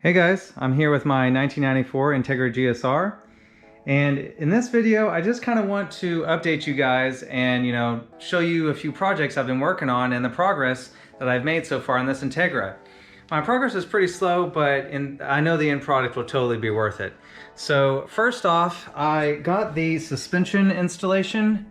Hey guys, I'm here with my 1994 Integra GSR, and in this video I just kind of want to update you guys and show you a few projects I've been working on and the progress that I've made so far in this Integra. My progress is pretty slow, but I know the end product will totally be worth it. So first off, I got the suspension installation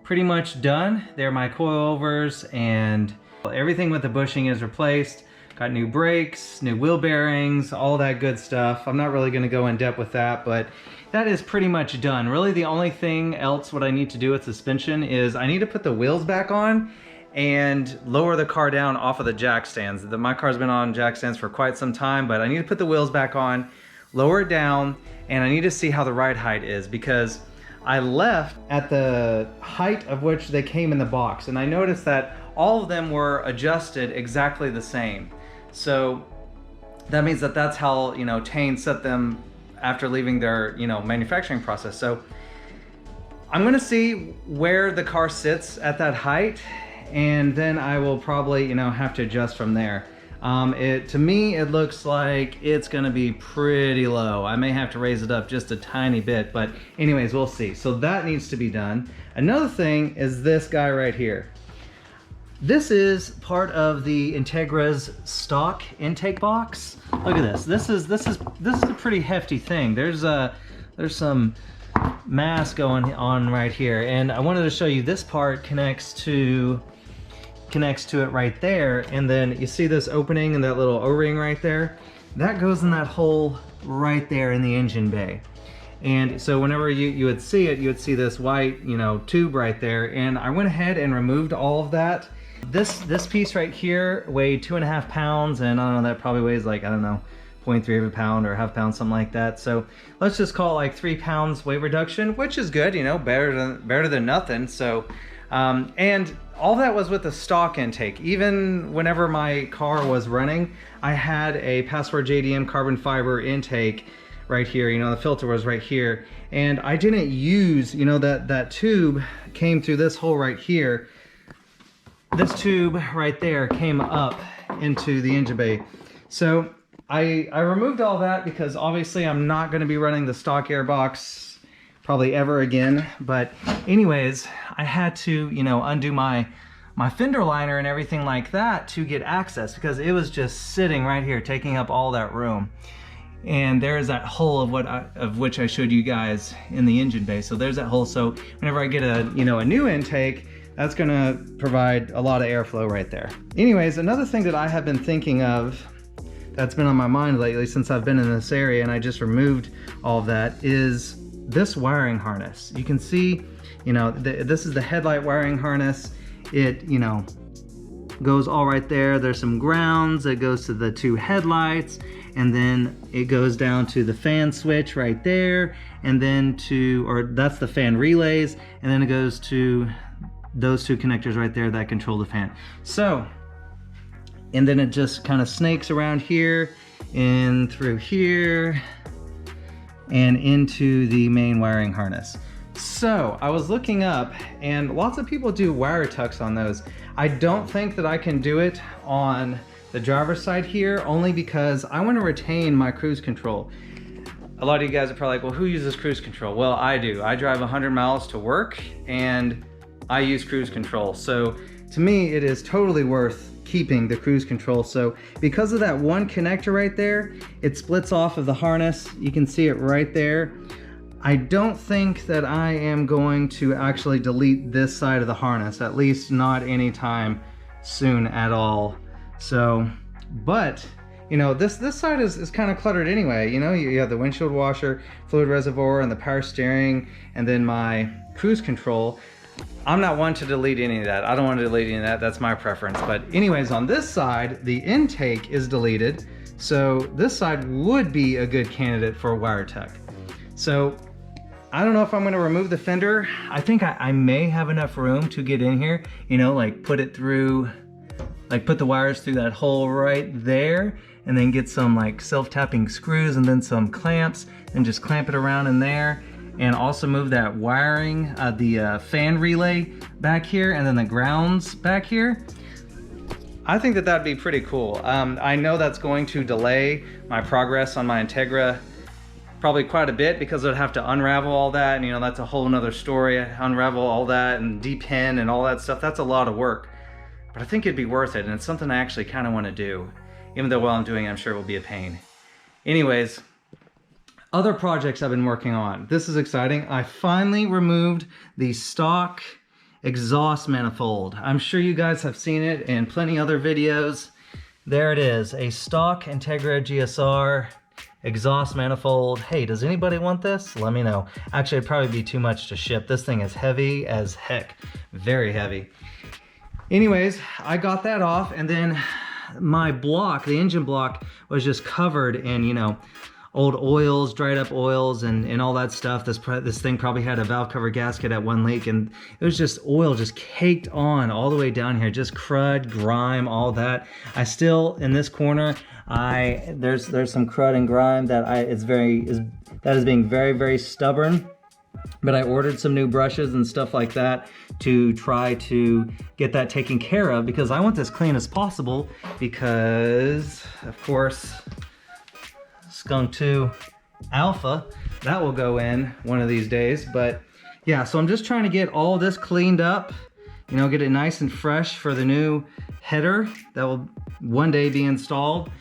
pretty much done. They're my coilovers and everything with the bushing is replaced. Got new brakes, new wheel bearings, all that good stuff. I'm not really gonna go in depth with that, but that is pretty much done. Really the only thing else what I need to do with suspension is I need to put the wheels back on and lower the car down off of the jack stands. My car's been on jack stands for quite some time, but I need to put the wheels back on, lower it down, and I need to see how the ride height is because I left at the height of which they came in the box, and I noticed that all of them were adjusted exactly the same. So that means that that's how, Tane set them after leaving their, manufacturing process. So I'm gonna see where the car sits at that height, and then I will probably, have to adjust from there. To me, it looks like it's gonna be pretty low. I may have to raise it up just a tiny bit, but anyways, we'll see. So that needs to be done. Another thing is this guy right here. This is part of the Integra's stock intake box. Look at this. This is a pretty hefty thing. There's some mass going on right here, and I wanted to show you this part connects to it right there, and then you see this opening and that little O-ring right there. That goes in that hole right there in the engine bay. And so whenever you would see it, you would see this white, tube right there, and I went ahead and removed all of that. This piece right here weighed 2.5 pounds, and I don't know, that probably weighs like, I don't know, 0.3 of a pound or half pound, something like that. So let's just call it like 3 pounds weight reduction, which is good, better than nothing. So, and all that was with the stock intake. Even whenever my car was running, I had a Password JDM carbon fiber intake right here. The filter was right here, and I didn't use, that tube came through this hole right here. This tube right there came up into the engine bay. So I removed all that because obviously I'm not going to be running the stock air box probably ever again. But anyways, I had to, undo my fender liner and everything like that to get access because it was just sitting right here taking up all that room. And there's that hole of which I showed you guys in the engine bay. So there's that hole. So whenever I get a new intake, that's gonna provide a lot of airflow right there. Anyways, another thing that I have been thinking of that's been on my mind lately since I've been in this area and I just removed all of that is this wiring harness. You can see, this is the headlight wiring harness. It, goes all right there. There's some grounds that goes to the 2 headlights, and then it goes down to the fan switch right there, and then that's the fan relays, and then it goes to those 2 connectors right there that control the fan. So, and then it just kind of snakes around here and through here and into the main wiring harness. So I was looking up, and lots of people do wire tucks on those. I don't think that I can do it on the driver's side here, only because I want to retain my cruise control. A lot of you guys are probably like, well, who uses cruise control? Well, I do. I drive 100 miles to work, and I use cruise control. So to me, it is totally worth keeping the cruise control. So because of that one connector right there, it splits off of the harness. You can see it right there. I don't think that I am going to actually delete this side of the harness, at least not anytime soon at all. So, but this side is kind of cluttered anyway. You have the windshield washer, fluid reservoir, and the power steering, and then my cruise control. I'm not one to delete any of that. I don't want to delete any of that. That's my preference. But anyways, on this side, the intake is deleted. So this side would be a good candidate for a wire tuck. So I don't know if I'm going to remove the fender. I think I may have enough room to get in here, like put it through, like put the wires through that hole right there, and then get some like self-tapping screws and then some clamps and just clamp it around in there. And also move that wiring, the fan relay back here, and then the grounds back here. I think that that'd be pretty cool. I know that's going to delay my progress on my Integra probably quite a bit, because I'd have to unravel all that, and you know, that's a whole nother story. Unravel all that and depin and all that stuff. That's a lot of work, but I think it'd be worth it, and it's something I actually kind of want to do. Even though while I'm doing it, I'm sure it will be a pain. Anyways, other projects I've been working on. This is exciting. I finally removed the stock exhaust manifold. I'm sure you guys have seen it in plenty other videos. There it is, a stock Integra GSR exhaust manifold. Hey, does anybody want this? Let me know. Actually, it'd probably be too much to ship. This thing is heavy as heck, very heavy. Anyways, I got that off, and then my block, the engine block, was just covered in, you know, old oils, dried up oils, and all that stuff. This thing probably had a valve cover gasket at one leak, and it was just oil just caked on all the way down here, just crud, grime, all that. I still, in this corner, there's some crud and grime that is being very, very stubborn. But I ordered some new brushes and stuff like that to try to get that taken care of, because I want this clean as possible, because of course Skunk 2 Alpha, that will go in one of these days. But yeah, so I'm just trying to get all this cleaned up, you know, get it nice and fresh for the new header that will one day be installed.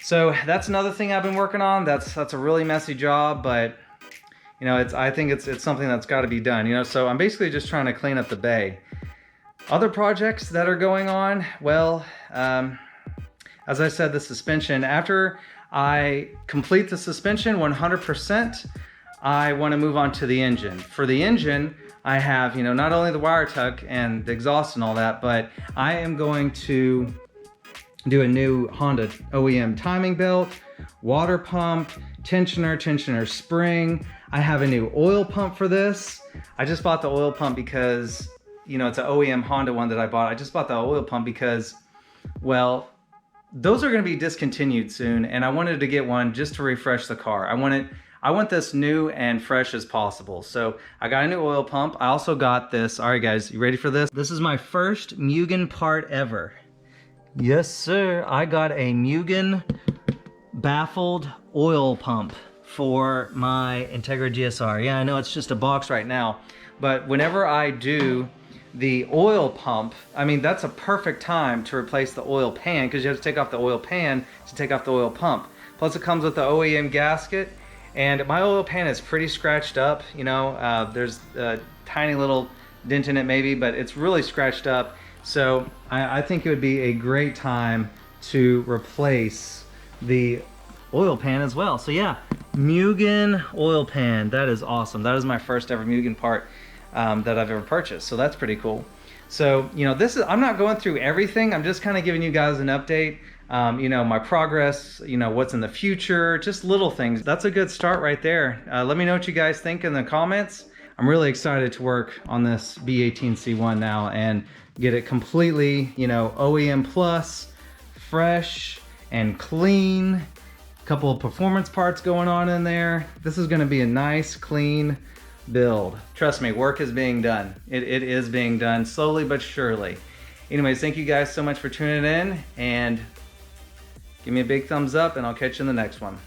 So that's another thing I've been working on. That's a really messy job, but you know, I think it's something that's got to be done, you know. So I'm basically just trying to clean up the bay. Other projects that are going on, well, as I said, the suspension, after I complete the suspension 100%, I want to move on to the engine. For the engine, I have, you know, not only the wire tuck and the exhaust and all that, but I am going to do a new Honda OEM timing belt, water pump, tensioner spring. I have a new oil pump for this. I just bought the oil pump because, you know, it's an OEM Honda one that I bought. I just bought the oil pump because, well, those are going to be discontinued soon, and I wanted to get one just to refresh the car. I want this new and fresh as possible. So I got a new oil pump. I also got this. All right, guys, you ready for this? This is my first Mugen part ever. Yes, sir. I got a Mugen baffled oil pump for my Integra GSR. Yeah, I know it's just a box right now, but whenever I do the oil pump, I mean, that's a perfect time to replace the oil pan, because you have to take off the oil pan to take off the oil pump. Plus it comes with the OEM gasket, and my oil pan is pretty scratched up, you know. There's a tiny little dent in it maybe, but it's really scratched up. So I think it would be a great time to replace the oil pan as well. So yeah, Mugen oil pan, that is awesome. That is my first ever Mugen part that I've ever purchased, so that's pretty cool. So, you know, I'm not going through everything. I'm just kind of giving you guys an update, you know, my progress, you know, what's in the future, just little things. That's a good start right there. Let me know what you guys think in the comments. I'm really excited to work on this B18C1 now and get it completely, you know, OEM plus, fresh and clean. A couple of performance parts going on in there. This is going to be a nice, clean build. Trust me, work is being done. It is being done slowly but surely. Anyways, thank you guys so much for tuning in, and give me a big thumbs up, and I'll catch you in the next one.